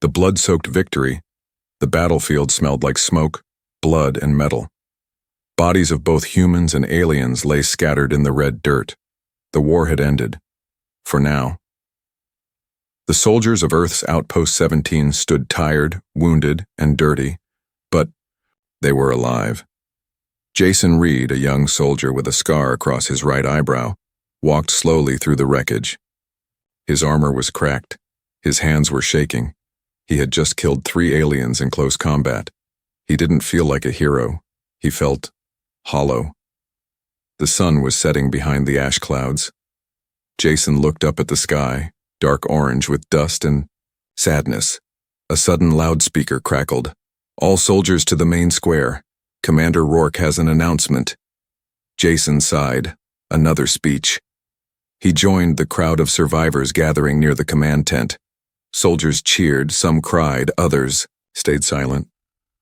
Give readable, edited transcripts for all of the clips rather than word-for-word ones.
The blood-soaked victory. The battlefield smelled like smoke, blood, and metal. Bodies of both humans and aliens lay scattered in the red dirt. The war had ended. For now. The soldiers of Earth's Outpost 17 stood tired, wounded, and dirty, but they were alive. Jason Reed, a young soldier with a scar across his right eyebrow, walked slowly through the wreckage. His armor was cracked. His hands were shaking. He had just killed 3 aliens in close combat. He didn't feel like a hero. He felt hollow. The sun was setting behind the ash clouds. Jason looked up at the sky, dark orange with dust and sadness. A sudden loudspeaker crackled. "All soldiers to the main square. Commander Rourke has an announcement." Jason sighed. Another speech. He joined the crowd of survivors gathering near the command tent. Soldiers cheered, some cried, others stayed silent.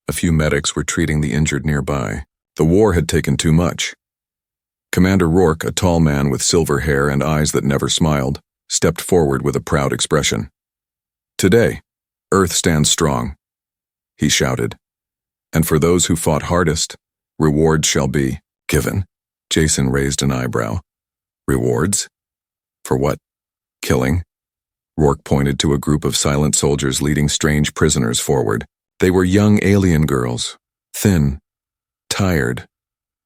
A few medics were treating the injured nearby. The war had taken too much. Commander Rourke, a tall man with silver hair and eyes that never smiled, stepped forward with a proud expression. "Today, Earth stands strong," he shouted. "And for those who fought hardest, rewards shall be given." Jason raised an eyebrow. "Rewards? For what? Killing?" Rourke pointed to a group of silent soldiers leading strange prisoners forward. They were young alien girls, thin, tired,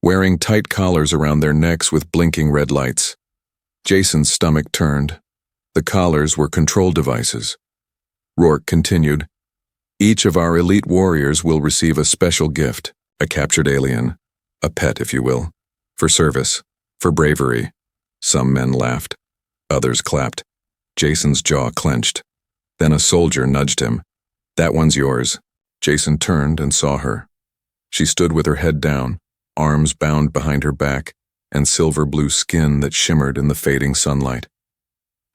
wearing tight collars around their necks with blinking red lights. Jason's stomach turned. The collars were control devices. Rourke continued, "Each of our elite warriors will receive a special gift, a captured alien, a pet if you will, for service, for bravery." Some men laughed. Others clapped. Jason's jaw clenched. Then a soldier nudged him. "That one's yours." Jason turned and saw her. She stood with her head down, arms bound behind her back, and silver blue skin that shimmered in the fading sunlight.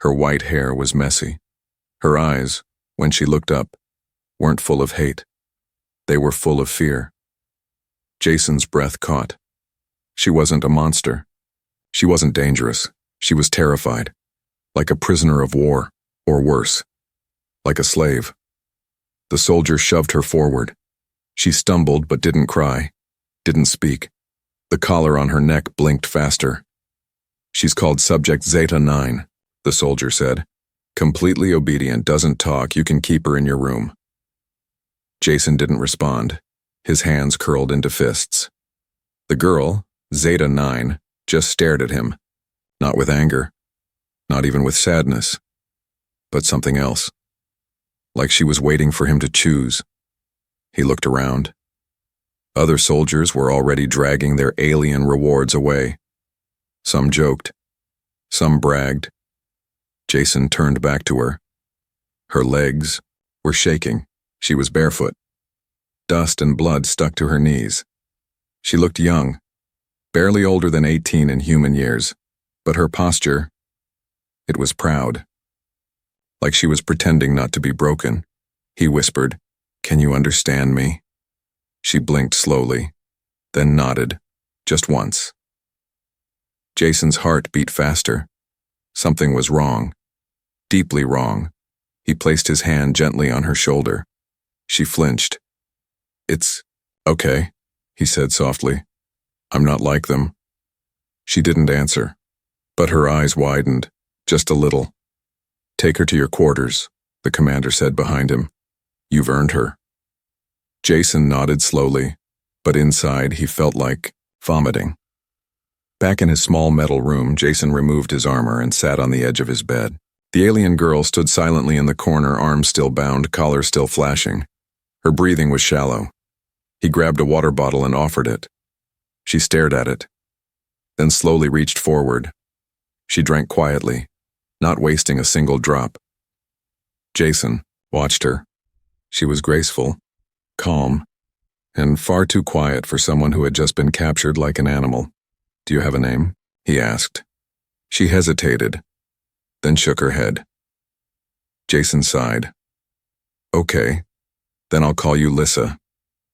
Her white hair was messy. Her eyes, when she looked up, weren't full of hate. They were full of fear. Jason's breath caught. She wasn't a monster. She wasn't dangerous. She was terrified. Like a prisoner of war, or worse. Like a slave. The soldier shoved her forward. She stumbled but didn't cry, didn't speak. The collar on her neck blinked faster. "She's called Subject Zeta 9, the soldier said. "Completely obedient, doesn't talk, you can keep her in your room." Jason didn't respond. His hands curled into fists. The girl, Zeta 9, just stared at him. Not with anger. Not even with sadness. But something else. Like she was waiting for him to choose. He looked around. Other soldiers were already dragging their alien rewards away. Some joked. Some bragged. Jason turned back to her. Her legs were shaking. She was barefoot. Dust and blood stuck to her knees. She looked young, barely older than 18 in human years, but her posture, it was proud. Like she was pretending not to be broken. He whispered, "Can you understand me?" She blinked slowly, then nodded, just once. Jason's heart beat faster. Something was wrong. Deeply wrong. He placed his hand gently on her shoulder. She flinched. "It's okay," he said softly. "I'm not like them." She didn't answer, but her eyes widened, just a little. "Take her to your quarters," the commander said behind him. "You've earned her." Jason nodded slowly, but inside he felt like vomiting. Back in his small metal room, Jason removed his armor and sat on the edge of his bed. The alien girl stood silently in the corner, arms still bound, collar still flashing. Her breathing was shallow. He grabbed a water bottle and offered it. She stared at it, then slowly reached forward. She drank quietly, not wasting a single drop. Jason watched her. She was graceful, calm, and far too quiet for someone who had just been captured like an animal. "Do you have a name?" he asked. She hesitated, then shook her head. Jason sighed. "Okay, then I'll call you Lissa.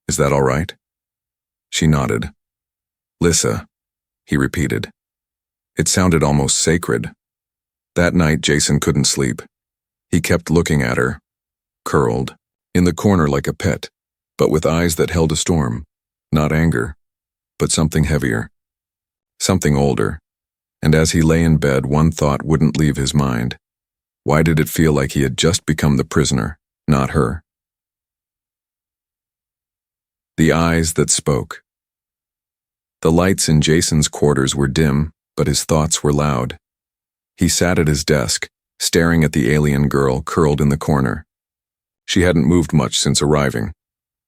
Is that all right?" She nodded. "Lissa," he repeated. It sounded almost sacred. That night, Jason couldn't sleep. He kept looking at her, curled, in the corner like a pet, but with eyes that held a storm. Not anger, but something heavier. Something older. And as he lay in bed, one thought wouldn't leave his mind. Why did it feel like he had just become the prisoner, not her? The eyes that spoke. The lights in Jason's quarters were dim, but his thoughts were loud. He sat at his desk, staring at the alien girl curled in the corner. She hadn't moved much since arriving.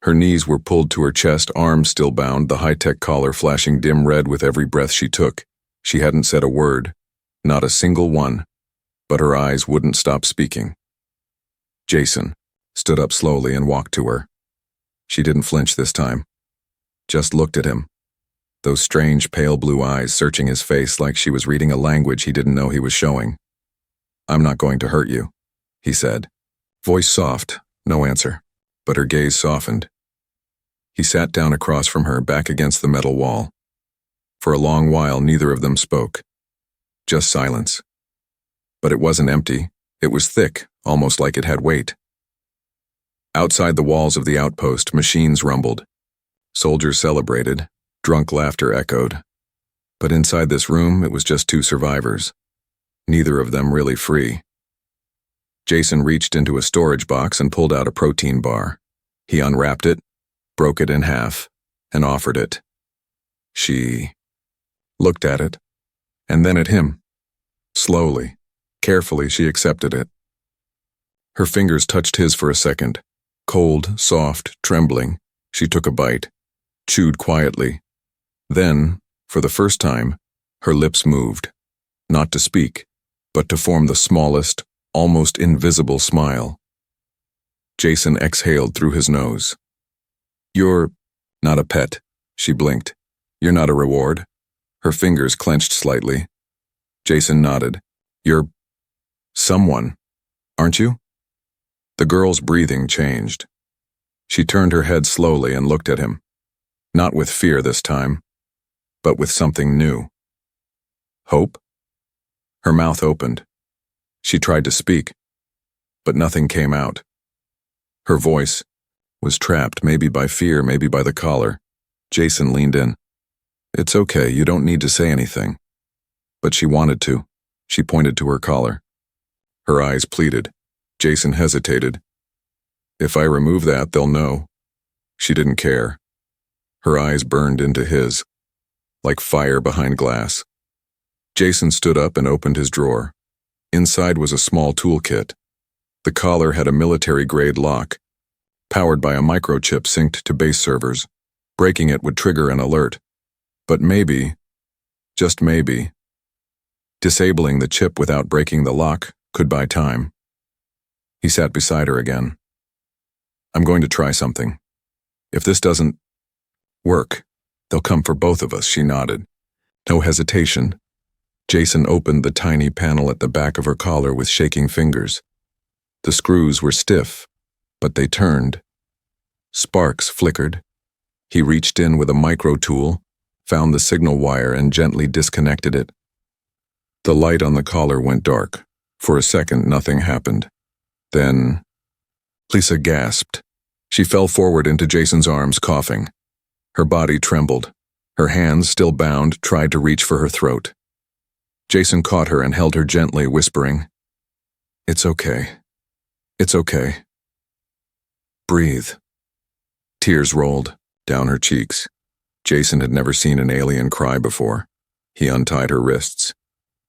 Her knees were pulled to her chest, arms still bound, the high-tech collar flashing dim red with every breath she took. She hadn't said a word, not a single one, but her eyes wouldn't stop speaking. Jason stood up slowly and walked to her. She didn't flinch this time, just looked at him. Those strange pale blue eyes searching his face like she was reading a language he didn't know he was showing. "I'm not going to hurt you," he said. Voice soft, no answer, but her gaze softened. He sat down across from her, back against the metal wall. For a long while, neither of them spoke. Just silence. But it wasn't empty. It was thick, almost like it had weight. Outside the walls of the outpost, machines rumbled. Soldiers celebrated. Drunk laughter echoed. But inside this room, it was just two survivors. Neither of them really free. Jason reached into a storage box and pulled out a protein bar. He unwrapped it, broke it in half, and offered it. She looked at it, and then at him. Slowly, carefully, she accepted it. Her fingers touched his for a second. Cold, soft, trembling, she took a bite, chewed quietly. Then, for the first time, her lips moved, not to speak, but to form the smallest, almost invisible smile. Jason exhaled through his nose. "You're not a pet," she blinked. "You're not a reward." Her fingers clenched slightly. Jason nodded. "You're someone, aren't you?" The girl's breathing changed. She turned her head slowly and looked at him. Not with fear this time, but with something new. Hope? Her mouth opened. She tried to speak, but nothing came out. Her voice was trapped, maybe by fear, maybe by the collar. Jason leaned in. "It's okay, you don't need to say anything." But she wanted to. She pointed to her collar. Her eyes pleaded. Jason hesitated. "If I remove that, they'll know." She didn't care. Her eyes burned into his, like fire behind glass. Jason stood up and opened his drawer. Inside was a small toolkit. The collar had a military-grade lock, powered by a microchip synced to base servers. Breaking it would trigger an alert. But maybe, just maybe, disabling the chip without breaking the lock could buy time. He sat beside her again. "I'm going to try something. If this doesn't work, they'll come for both of us," she nodded. No hesitation. Jason opened the tiny panel at the back of her collar with shaking fingers. The screws were stiff, but they turned. Sparks flickered. He reached in with a micro tool, found the signal wire and gently disconnected it. The light on the collar went dark. For a second, nothing happened. Then, Lisa gasped. She fell forward into Jason's arms, coughing. Her body trembled. Her hands, still bound, tried to reach for her throat. Jason caught her and held her gently, whispering, "It's okay. It's okay. Breathe." Tears rolled down her cheeks. Jason had never seen an alien cry before. He untied her wrists.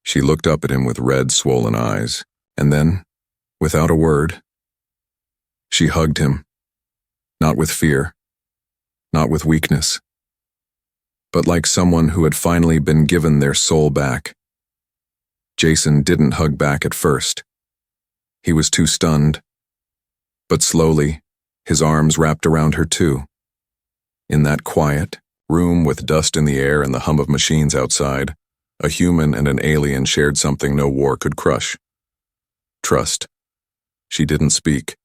She looked up at him with red, swollen eyes, and then, without a word, she hugged him. Not with fear, not with weakness, but like someone who had finally been given their soul back. Jason didn't hug back at first. He was too stunned. But slowly, his arms wrapped around her too. In that quiet room with dust in the air and the hum of machines outside, a human and an alien shared something no war could crush. Trust. She didn't speak,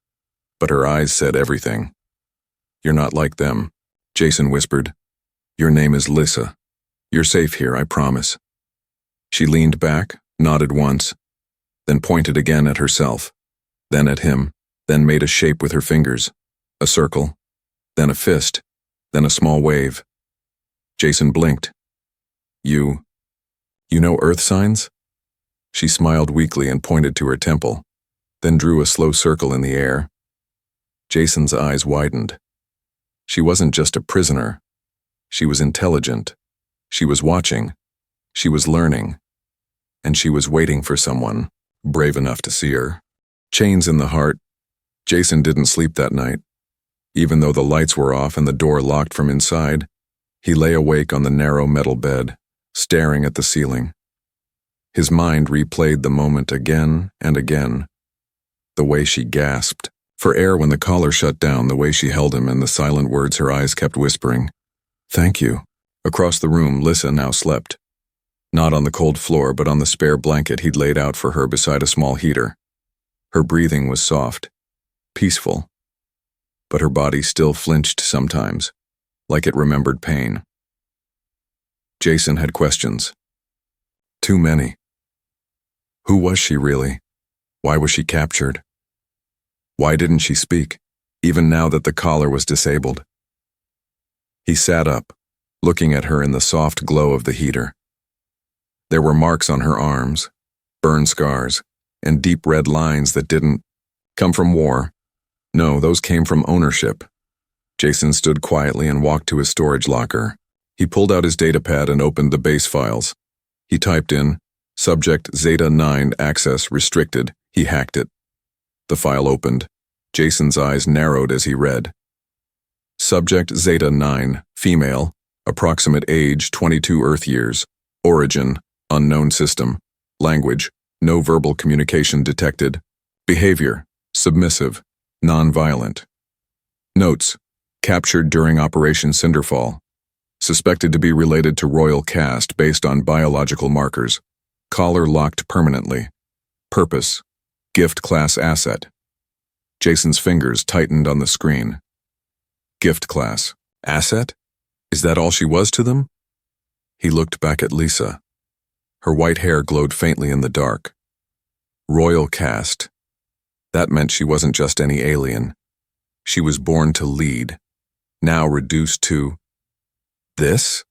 but her eyes said everything. "You're not like them," Jason whispered. "Your name is Lisa. You're safe here, I promise." She leaned back, nodded once, then pointed again at herself, then at him, then made a shape with her fingers. A circle, then a fist, then a small wave. Jason blinked. You know earth signs? She smiled weakly and pointed to her temple, then drew a slow circle in the air. Jason's eyes widened. She wasn't just a prisoner. She was intelligent. She was watching. She was learning. And she was waiting for someone brave enough to see her. Chains in the heart. Jason didn't sleep that night. Even though the lights were off and the door locked from inside, he lay awake on the narrow metal bed, staring at the ceiling. His mind replayed the moment again and again. The way she gasped for air when the collar shut down, the way she held him, and the silent words her eyes kept whispering. "Thank you." Across the room, Lissa now slept. Not on the cold floor, but on the spare blanket he'd laid out for her beside a small heater. Her breathing was soft, peaceful, but her body still flinched sometimes, like it remembered pain. Jason had questions. Too many. Who was she really? Why was she captured? Why didn't she speak, even now that the collar was disabled? He sat up, looking at her in the soft glow of the heater. There were marks on her arms, burn scars, and deep red lines that didn't come from war. No, those came from ownership. Jason stood quietly and walked to his storage locker. He pulled out his datapad and opened the base files. He typed in, Subject Zeta 9 access restricted. He hacked it. The file opened. Jason's eyes narrowed as he read. Subject Zeta 9, female, approximate age 22 Earth years, origin, unknown system, language, no verbal communication detected, behavior, submissive, non-violent. Notes, captured during Operation Cinderfall, suspected to be related to royal caste based on biological markers, collar locked permanently, purpose, gift class asset. Jason's fingers tightened on the screen. Gift class, asset? Is that all she was to them? He looked back at Lissa. Her white hair glowed faintly in the dark. Royal caste. That meant she wasn't just any alien. She was born to lead, now reduced to this?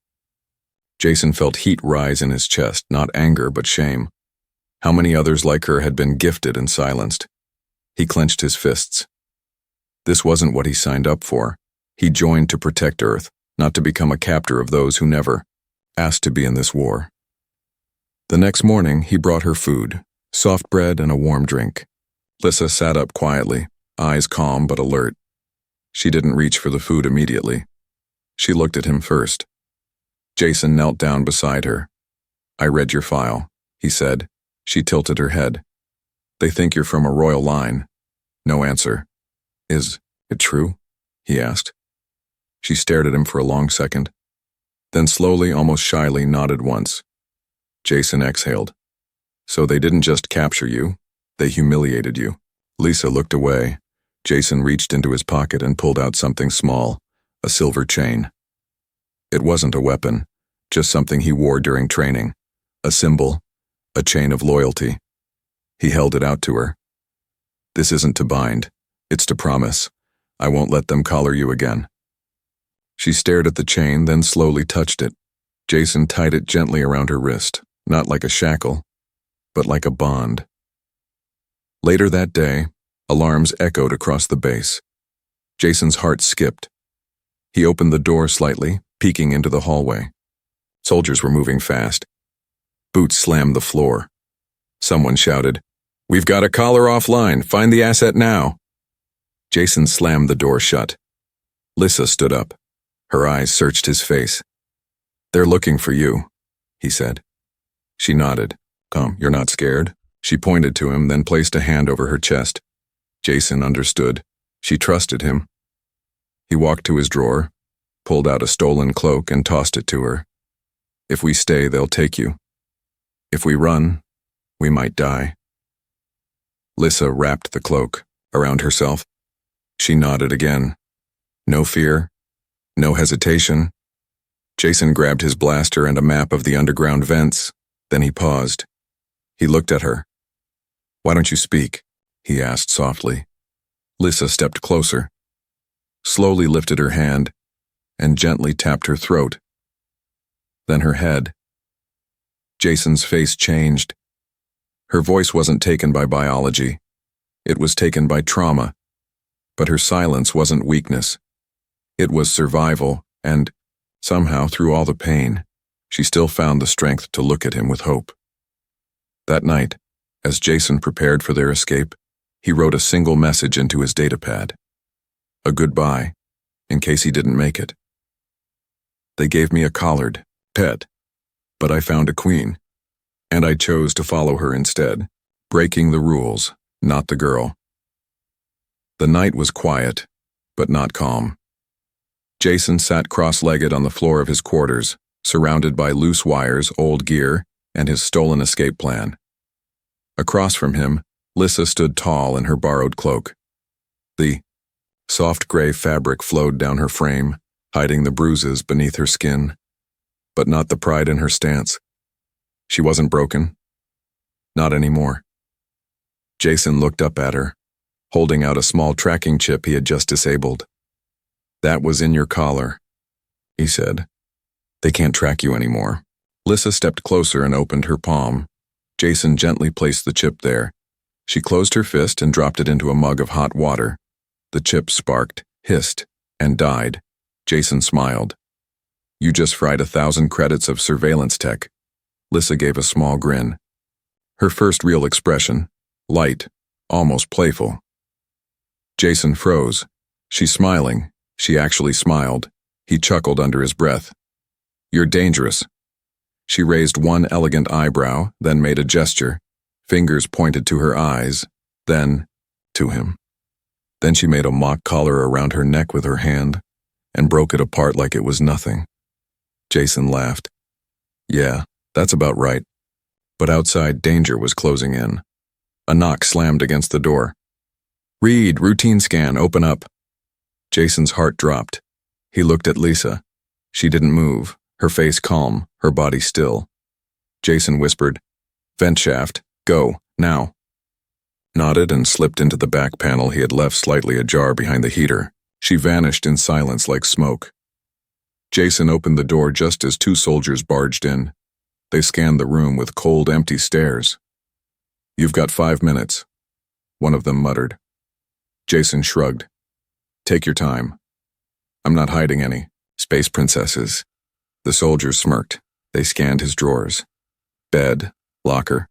Jason felt heat rise in his chest, not anger but shame. How many others like her had been gifted and silenced? He clenched his fists. This wasn't what he signed up for. He joined to protect Earth, not to become a captor of those who never asked to be in this war. The next morning, he brought her food, soft bread and a warm drink. Lissa sat up quietly, eyes calm but alert. She didn't reach for the food immediately. She looked at him first. Jason knelt down beside her. I read your file, he said. She tilted her head. They think you're from a royal line. No answer. Is it true? He asked. She stared at him for a long second, then slowly, almost shyly, nodded once. Jason exhaled. So they didn't just capture you, they humiliated you. Lissa looked away. Jason reached into his pocket and pulled out something small, a silver chain. It wasn't a weapon, just something he wore during training. A symbol, a chain of loyalty. He held it out to her. This isn't to bind, it's to promise. I won't let them collar you again. She stared at the chain, then slowly touched it. Jason tied it gently around her wrist, not like a shackle, but like a bond. Later that day, alarms echoed across the base. Jason's heart skipped. He opened the door slightly, peeking into the hallway. Soldiers were moving fast. Boots slammed the floor. Someone shouted, "We've got a collar offline. Find the asset now." Jason slammed the door shut. Lissa stood up. Her eyes searched his face. "They're looking for you," he said. She nodded. "Come, you're not scared?" She pointed to him, then placed a hand over her chest. Jason understood. She trusted him. He walked to his drawer, pulled out a stolen cloak and tossed it to her. "If we stay, they'll take you. If we run, we might die." Lissa wrapped the cloak around herself. She nodded again. No fear, no hesitation. Jason grabbed his blaster and a map of the underground vents, then he paused. He looked at her. "Why don't you speak?" he asked softly. Lissa stepped closer, slowly lifted her hand, and gently tapped her throat. Then her head. Jason's face changed. Her voice wasn't taken by biology. It was taken by trauma. But her silence wasn't weakness. It was survival, and, somehow through all the pain, she still found the strength to look at him with hope. That night, as Jason prepared for their escape, he wrote a single message into his datapad. A goodbye, in case he didn't make it. They gave me a collared, pet, but I found a queen, and I chose to follow her instead, breaking the rules, not the girl. The night was quiet, but not calm. Jason sat cross-legged on the floor of his quarters, surrounded by loose wires, old gear, and his stolen escape plan. Across from him, Lissa stood tall in her borrowed cloak. The soft gray fabric flowed down her frame, hiding the bruises beneath her skin, but not the pride in her stance. She wasn't broken. Not anymore. Jason looked up at her, holding out a small tracking chip he had just disabled. "That was in your collar," he said. "They can't track you anymore." Lissa stepped closer and opened her palm. Jason gently placed the chip there. She closed her fist and dropped it into a mug of hot water. The chip sparked, hissed, and died. Jason smiled. "You just fried 1,000 credits of surveillance tech." Lissa gave a small grin. Her first real expression, light, almost playful. Jason froze. "She's smiling." She actually smiled. He chuckled under his breath. "You're dangerous." She raised one elegant eyebrow, then made a gesture. Fingers pointed to her eyes, then to him. Then she made a mock collar around her neck with her hand and broke it apart like it was nothing. Jason laughed. "Yeah, that's about right." But outside, danger was closing in. A knock slammed against the door. "Reed, routine scan, open up." Jason's heart dropped. He looked at Lissa. She didn't move, her face calm, her body still. Jason whispered, "Vent shaft, go, now." Nodded and slipped into the back panel he had left slightly ajar behind the heater. She vanished in silence like smoke. Jason opened the door just as 2 soldiers barged in. They scanned the room with cold, empty stares. "You've got 5 minutes," one of them muttered. Jason shrugged. "Take your time. I'm not hiding any. Space princesses." The soldiers smirked. They scanned his drawers. Bed, locker.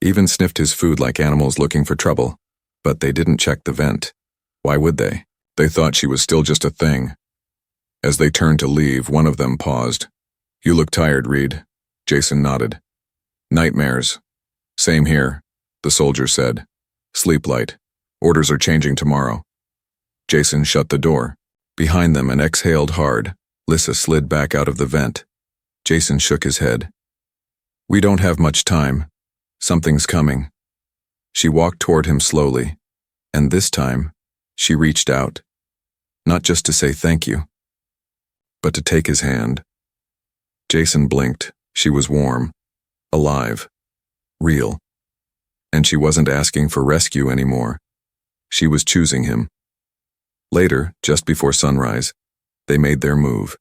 Even sniffed his food like animals looking for trouble. But they didn't check the vent. Why would they? They thought she was still just a thing. As they turned to leave, one of them paused. "You look tired, Reed." Jason nodded. "Nightmares." "Same here," the soldier said. "Sleep light. Orders are changing tomorrow." Jason shut the door behind them and exhaled hard. Lissa slid back out of the vent. Jason shook his head. "We don't have much time. Something's coming." She walked toward him slowly, and this time, she reached out. Not just to say thank you, but to take his hand. Jason blinked. She was warm, alive, real. And she wasn't asking for rescue anymore. She was choosing him. Later, just before sunrise, they made their move.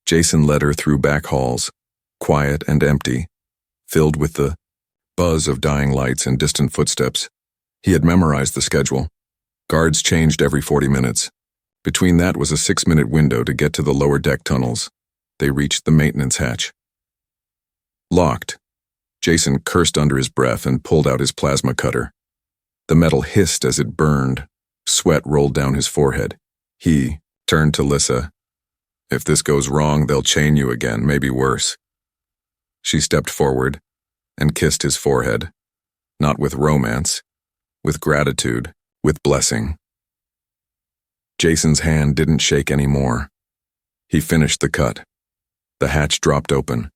Jason led her through back halls, quiet and empty, filled with the buzz of dying lights and distant footsteps. He had memorized the schedule. Guards changed every 40 minutes. Between that was a 6-minute window to get to the lower deck tunnels. They reached the maintenance hatch. Locked. Jason cursed under his breath and pulled out his plasma cutter. The metal hissed as it burned. Sweat rolled down his forehead. He turned to Lissa. "If this goes wrong, they'll chain you again, maybe worse." She stepped forward and kissed his forehead. Not with romance, with gratitude, with blessing. Jason's hand didn't shake anymore. He finished the cut. The hatch dropped open.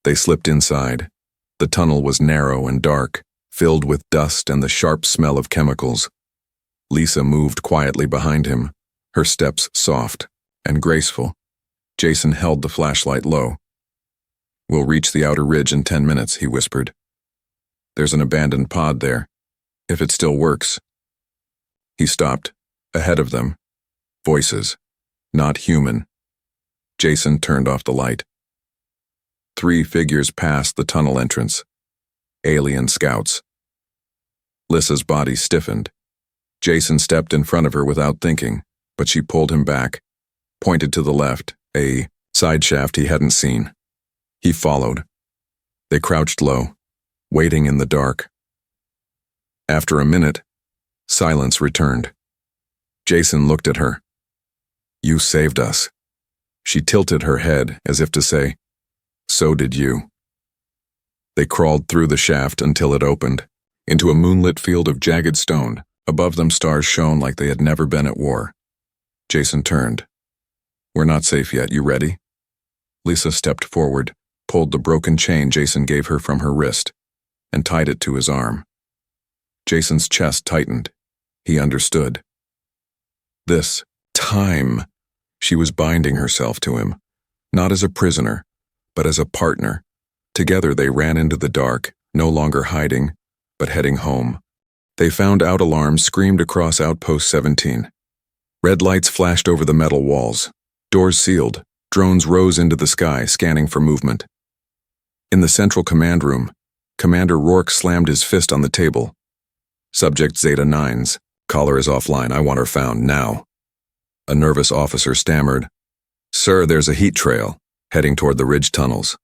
They slipped inside. The tunnel was narrow and dark, filled with dust and the sharp smell of chemicals. Lissa moved quietly behind him, her steps soft and graceful. Jason held the flashlight low. "We'll reach the outer ridge in 10 minutes, he whispered. "There's an abandoned pod there, if it still works." He stopped. Ahead of them. Voices. Not human. Jason turned off the light. 3 figures passed the tunnel entrance. Alien scouts. Lissa's body stiffened. Jason stepped in front of her without thinking, but she pulled him back, pointed to the left, a side shaft he hadn't seen. He followed. They crouched low, waiting in the dark. After a minute, silence returned. Jason looked at her. "You saved us." She tilted her head as if to say, "So did you." They crawled through the shaft until it opened, into a moonlit field of jagged stone. Above them stars shone like they had never been at war. Jason turned. "We're not safe yet, you ready?" Lisa stepped forward, pulled the broken chain Jason gave her from her wrist, and tied it to his arm. Jason's chest tightened. He understood. This time, she was binding herself to him, not as a prisoner, but as a partner. Together they ran into the dark, no longer hiding, but heading home. They found out alarms screamed across Outpost 17. Red lights flashed over the metal walls. Doors sealed. Drones rose into the sky, scanning for movement. In the central command room, Commander Rourke slammed his fist on the table. "Subject Zeta 9's. Caller is offline. I want her found now." A nervous officer stammered, "Sir, there's a heat trail, heading toward the ridge tunnels."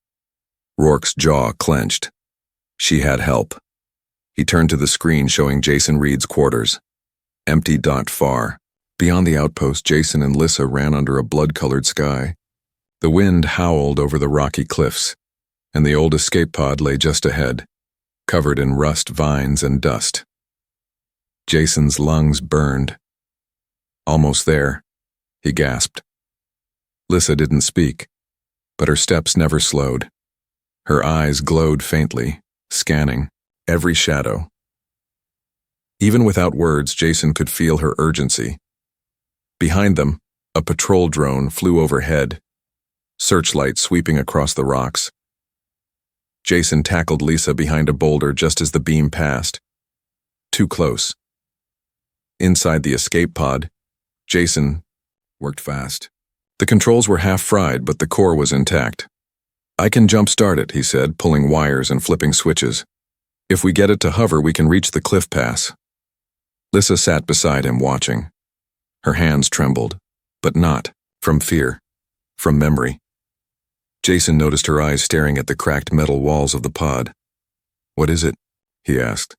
Rourke's jaw clenched. She had help. He turned to the screen showing Jason Reed's quarters. Empty dot far. Beyond the outpost, Jason and Lissa ran under a blood-colored sky. The wind howled over the rocky cliffs, and the old escape pod lay just ahead, covered in rust, vines, and dust. Jason's lungs burned. "Almost there," he gasped. Lissa didn't speak, but her steps never slowed. Her eyes glowed faintly, scanning every shadow. Even without words, Jason could feel her urgency. Behind them, a patrol drone flew overhead, searchlight sweeping across the rocks. Jason tackled Lissa behind a boulder just as the beam passed. Too close. Inside the escape pod, Jason worked fast. The controls were half fried, but the core was intact. "I can jump-start it," he said, pulling wires and flipping switches. "If we get it to hover, we can reach the cliff pass." Lissa sat beside him, watching. Her hands trembled, but not from fear, from memory. Jason noticed her eyes staring at the cracked metal walls of the pod. "What is it?" he asked.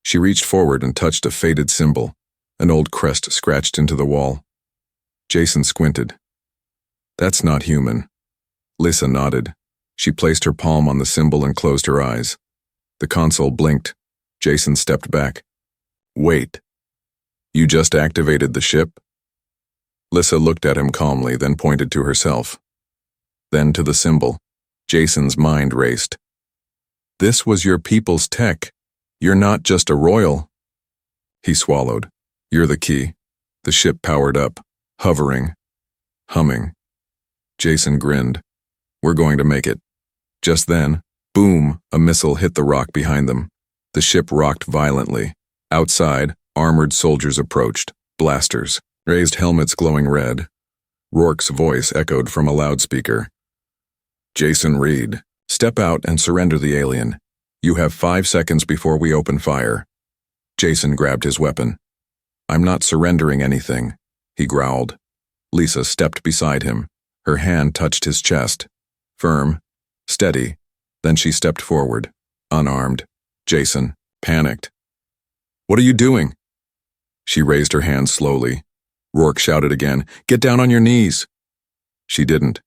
She reached forward and touched a faded symbol, an old crest scratched into the wall. Jason squinted. "That's not human." Lissa nodded. She placed her palm on the symbol and closed her eyes. The console blinked. Jason stepped back. "Wait. You just activated the ship?" Lissa looked at him calmly, then pointed to herself. Then to the symbol. Jason's mind raced. "This was your people's tech. You're not just a royal." He swallowed. "You're the key." The ship powered up, hovering, humming. Jason grinned. "We're going to make it." Just then, boom, a missile hit the rock behind them. The ship rocked violently. Outside, armored soldiers approached, blasters, raised helmets glowing red. Rourke's voice echoed from a loudspeaker. "Jason Reed, step out and surrender the alien. You have 5 seconds before we open fire." Jason grabbed his weapon. "I'm not surrendering anything," he growled. Lissa stepped beside him. Her hand touched his chest. Firm, steady. Then she stepped forward, unarmed. Jason panicked. "What are you doing?" She raised her hand slowly. Rourke shouted again, "Get down on your knees." She didn't.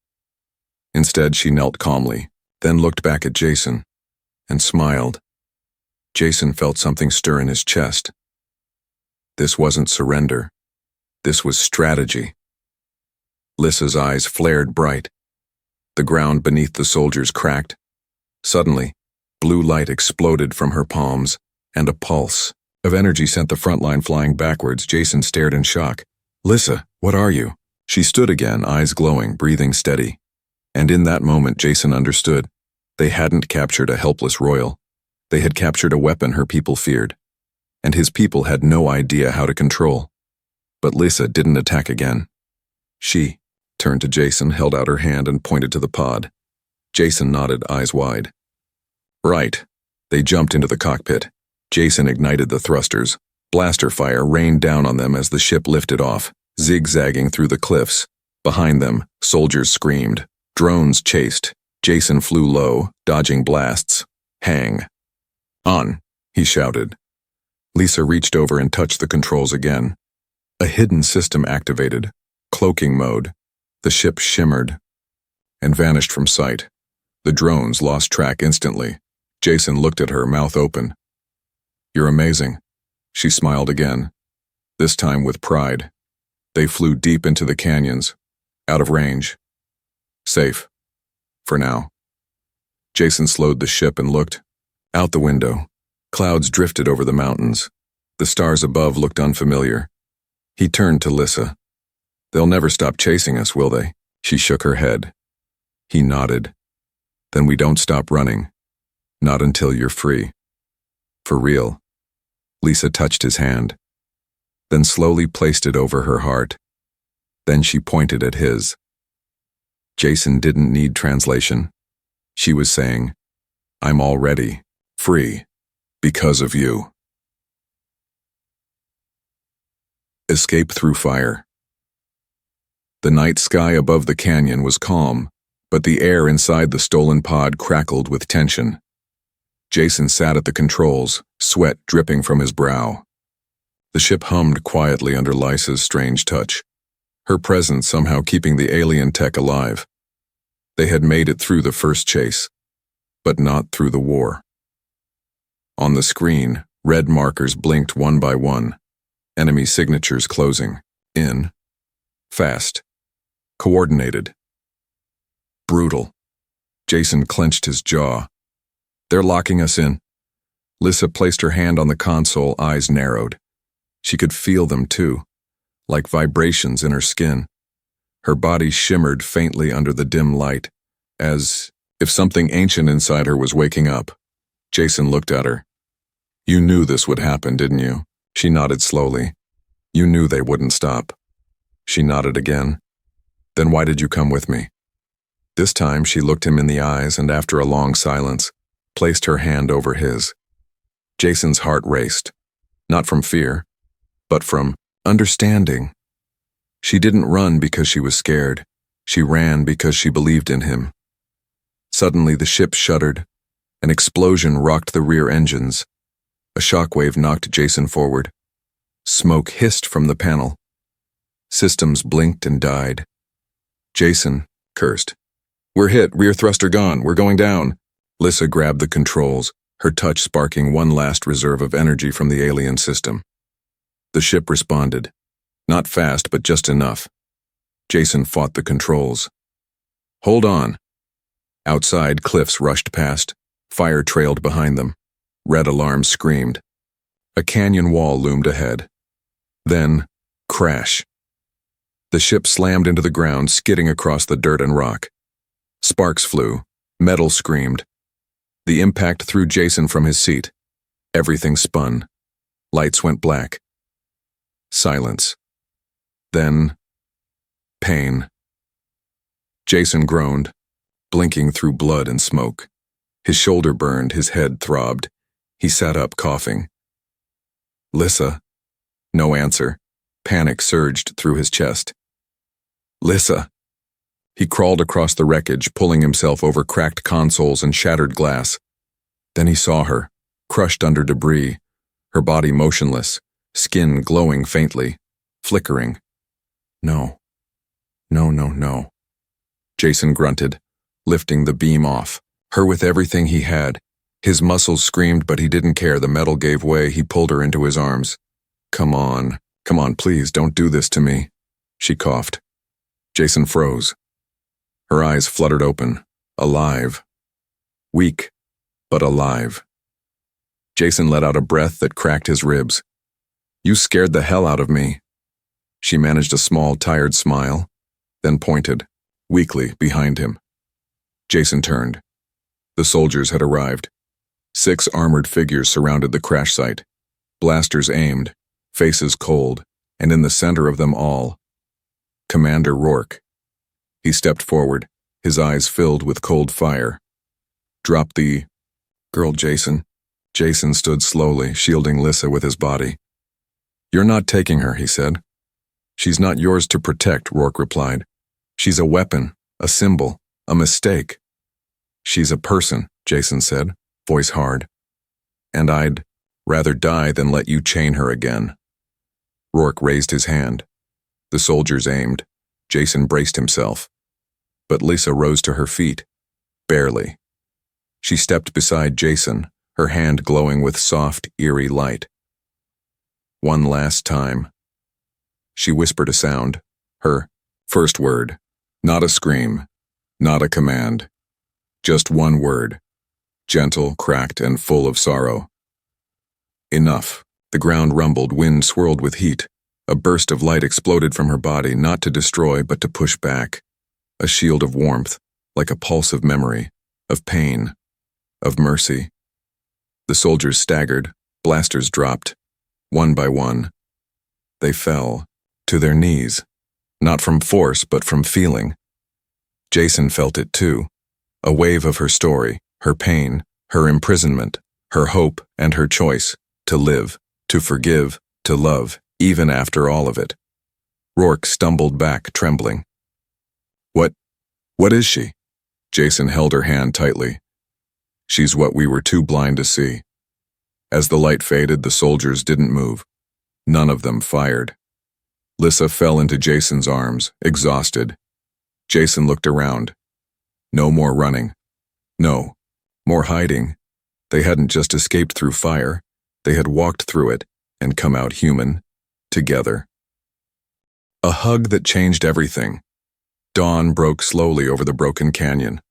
Instead, she knelt calmly, then looked back at Jason and smiled. Jason felt something stir in his chest. This wasn't surrender. This was strategy. Lissa's eyes flared bright. The ground beneath the soldiers cracked. Suddenly, blue light exploded from her palms, and a pulse of energy sent the front line flying backwards. Jason stared in shock. "Lissa, what are you?" She stood again, eyes glowing, breathing steady. And in that moment, Jason understood. They hadn't captured a helpless royal. They had captured a weapon her people feared. and his people had no idea how to control. But Lisa didn't attack again. She turned to Jason, held out her hand, and pointed to the pod. Jason nodded, eyes wide. Right. They jumped into the cockpit. Jason ignited the thrusters. Blaster fire rained down on them as the ship lifted off, zigzagging through the cliffs. Behind them, soldiers screamed. Drones chased. Jason flew low, dodging blasts. Hang on, he shouted. Lisa reached over and touched the controls again. A hidden system activated. Cloaking mode. The ship shimmered and vanished from sight. The drones lost track instantly. Jason looked at her, mouth open. You're amazing. She smiled again, this time with pride. They flew deep into the canyons, out of range. Safe. For now. Jason slowed the ship and looked. Out the window. Clouds drifted over the mountains. The stars above looked unfamiliar. He turned to Lisa. They'll never stop chasing us, will they? She shook her head. He nodded. Then we don't stop running. Not until you're free. For real. Lisa touched his hand, then slowly placed it over her heart. Then she pointed at his. Jason didn't need translation. She was saying, I'm already free because of you. Escape through fire. The night sky above the canyon was calm, but the air inside the stolen pod crackled with tension. Jason sat at the controls, sweat dripping from his brow. The ship hummed quietly under Lisa's strange touch, her presence somehow keeping the alien tech alive. They had made it through the first chase, but not through the war. On the screen, red markers blinked one by one, enemy signatures closing, in, fast, coordinated. Brutal. Jason clenched his jaw. They're locking us in. Lisa placed her hand on the console, eyes narrowed. She could feel them too, like vibrations in her skin. Her body shimmered faintly under the dim light, as if something ancient inside her was waking up. Jason looked at her. You knew this would happen, didn't you? She nodded slowly. You knew they wouldn't stop. She nodded again. Then why did you come with me? This time she looked him in the eyes and after a long silence, placed her hand over his. Jason's heart raced, not from fear, but from understanding. She didn't run because she was scared. She ran because she believed in him. Suddenly the ship shuddered. An explosion rocked the rear engines. A shockwave knocked Jason forward. Smoke hissed from the panel. Systems blinked and died. Jason cursed. We're hit, rear thruster gone, we're going down. Lisa grabbed the controls, her touch sparking one last reserve of energy from the alien system. The ship responded. Not fast, but just enough. Jason fought the controls. Hold on. Outside, cliffs rushed past. Fire trailed behind them. Red alarms screamed. A canyon wall loomed ahead. Then, crash. The ship slammed into the ground, skidding across the dirt and rock. Sparks flew. Metal screamed. The impact threw Jason from his seat. Everything spun. Lights went black. Silence. Then, pain. Jason groaned, blinking through blood and smoke. His shoulder burned, his head throbbed. He sat up, coughing. Lisa. No answer. Panic surged through his chest. Lisa. He crawled across the wreckage, pulling himself over cracked consoles and shattered glass. Then he saw her, crushed under debris, her body motionless, skin glowing faintly, flickering. No. No, no, no. Jason grunted, lifting the beam off, her with everything he had. His muscles screamed, but he didn't care. The metal gave way. He pulled her into his arms. Come on, please, don't do this to me. She coughed. Jason froze. Her eyes fluttered open, alive. Weak, but alive. Jason let out a breath that cracked his ribs. You scared the hell out of me. She managed a small, tired smile, then pointed, weakly, behind him. Jason turned. The soldiers had arrived. 6 armored figures surrounded the crash site. Blasters aimed, faces cold, and in the center of them all, Commander Rourke. He stepped forward, his eyes filled with cold fire. "Drop the girl, Jason." Jason stood slowly, shielding Lissa with his body. "You're not taking her," he said. "She's not yours to protect," Rourke replied. "She's a weapon, a symbol, a mistake." "She's a person," Jason said, voice hard. "And I'd rather die than let you chain her again." Rourke raised his hand. The soldiers aimed. Jason braced himself. But Lissa rose to her feet. Barely. She stepped beside Jason, her hand glowing with soft, eerie light. "One last time." She whispered a sound, her first word. Not a scream, not a command. Just one word, gentle, cracked, and full of sorrow. Enough. The ground rumbled, wind swirled with heat. A burst of light exploded from her body, not to destroy, but to push back. A shield of warmth, like a pulse of memory, of pain, of mercy. The soldiers staggered, blasters dropped. One by one, they fell, to their knees, not from force, but from feeling. Jason felt it too, a wave of her story, her pain, her imprisonment, her hope, and her choice, to live, to forgive, to love, even after all of it. Rourke stumbled back, trembling. What is she?" Jason held her hand tightly. "She's what we were too blind to see." As the light faded, the soldiers didn't move. None of them fired. Lissa fell into Jason's arms, exhausted. Jason looked around. No more running. No, more hiding. They hadn't just escaped through fire. They had walked through it and come out human, together. A hug that changed everything. Dawn broke slowly over the broken canyon.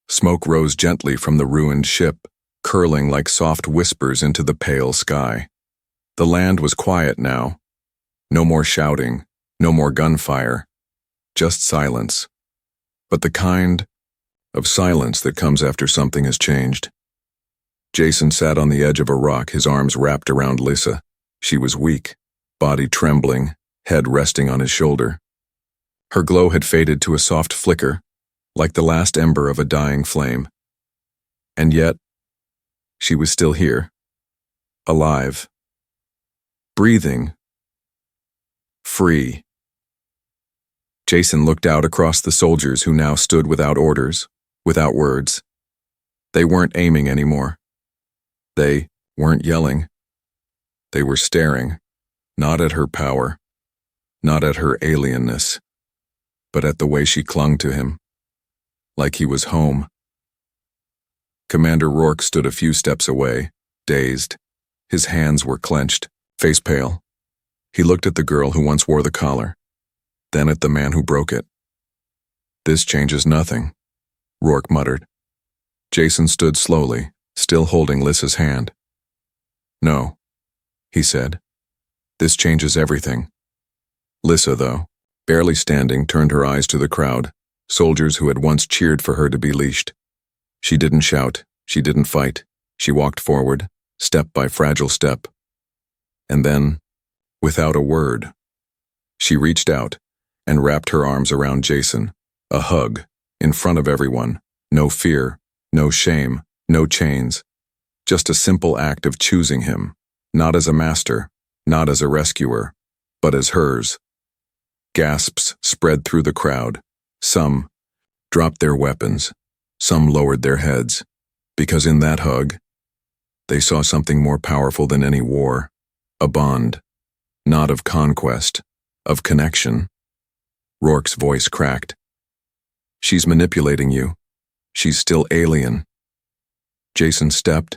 Smoke rose gently from the ruined ship, curling like soft whispers into the pale sky. The land was quiet now. No more shouting, no more gunfire, just silence. But the kind of silence that comes after something has changed. Jason sat on the edge of a rock, his arms wrapped around Lissa. She was weak, body trembling, head resting on his shoulder. Her glow had faded to a soft flicker, like the last ember of a dying flame. And yet, she was still here, alive, breathing, free. Jason looked out across the soldiers who now stood without orders, without words. They weren't aiming anymore. They weren't yelling. They were staring, not at her power, not at her alienness, but at the way she clung to him, like he was home. Commander Rourke stood a few steps away, dazed. His hands were clenched, face pale. He looked at the girl who once wore the collar, then at the man who broke it. "This changes nothing," Rourke muttered. Jason stood slowly, still holding Lissa's hand. "No," he said. "This changes everything." Lissa, though, barely standing, turned her eyes to the crowd, soldiers who had once cheered for her to be leashed. She didn't shout, she didn't fight. She walked forward, step by fragile step. And then, without a word, she reached out and wrapped her arms around Jason, a hug, in front of everyone. No fear, no shame, no chains. Just a simple act of choosing him, not as a master, not as a rescuer, but as hers. Gasps spread through the crowd. Some dropped their weapons. Some lowered their heads, because in that hug, they saw something more powerful than any war, a bond, not of conquest, of connection. Rourke's voice cracked. "She's manipulating you. She's still alien." Jason stepped,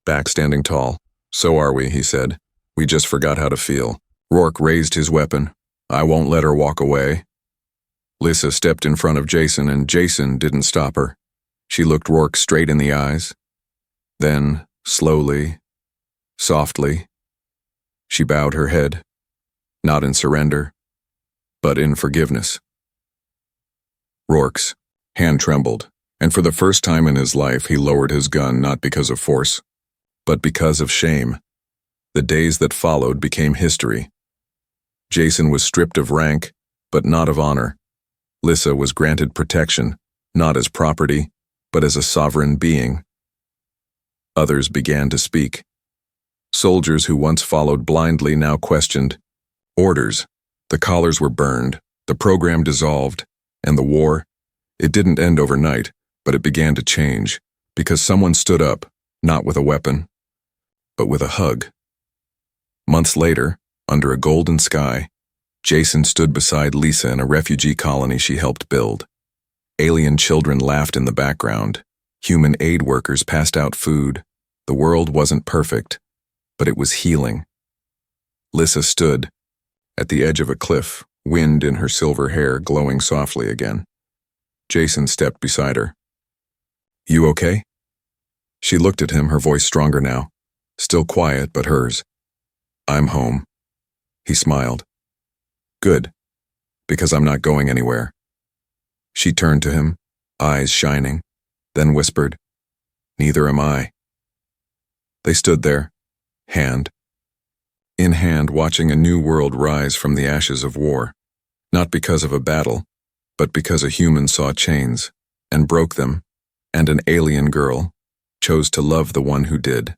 back standing tall. "So are we," he said. "We just forgot how to feel." Rourke raised his weapon. "I won't let her walk away." Lissa stepped in front of Jason, and Jason didn't stop her. She looked Rourke straight in the eyes. Then, slowly, softly, she bowed her head, not in surrender, but in forgiveness. Rourke's hand trembled, and for the first time in his life he lowered his gun, not because of force, but because of shame. The days that followed became history. Jason was stripped of rank, but not of honor. Lissa was granted protection, not as property, but as a sovereign being. Others began to speak. Soldiers who once followed blindly now questioned. Orders. The collars were burned, the program dissolved, and the war, it didn't end overnight, but it began to change, because someone stood up, not with a weapon, but with a hug. Months later, under a golden sky, Jason stood beside Lisa in a refugee colony she helped build. Alien children laughed in the background. Human aid workers passed out food. The world wasn't perfect, but it was healing. Lissa stood at the edge of a cliff, wind in her silver hair glowing softly again. Jason stepped beside her. "You okay?" She looked at him, her voice stronger now, still quiet but hers. "I'm home." He smiled. "Good, because I'm not going anywhere." She turned to him, eyes shining, then whispered, "Neither am I." They stood there, hand in hand, watching a new world rise from the ashes of war, not because of a battle, but because a human saw chains and broke them, and an alien girl chose to love the one who did.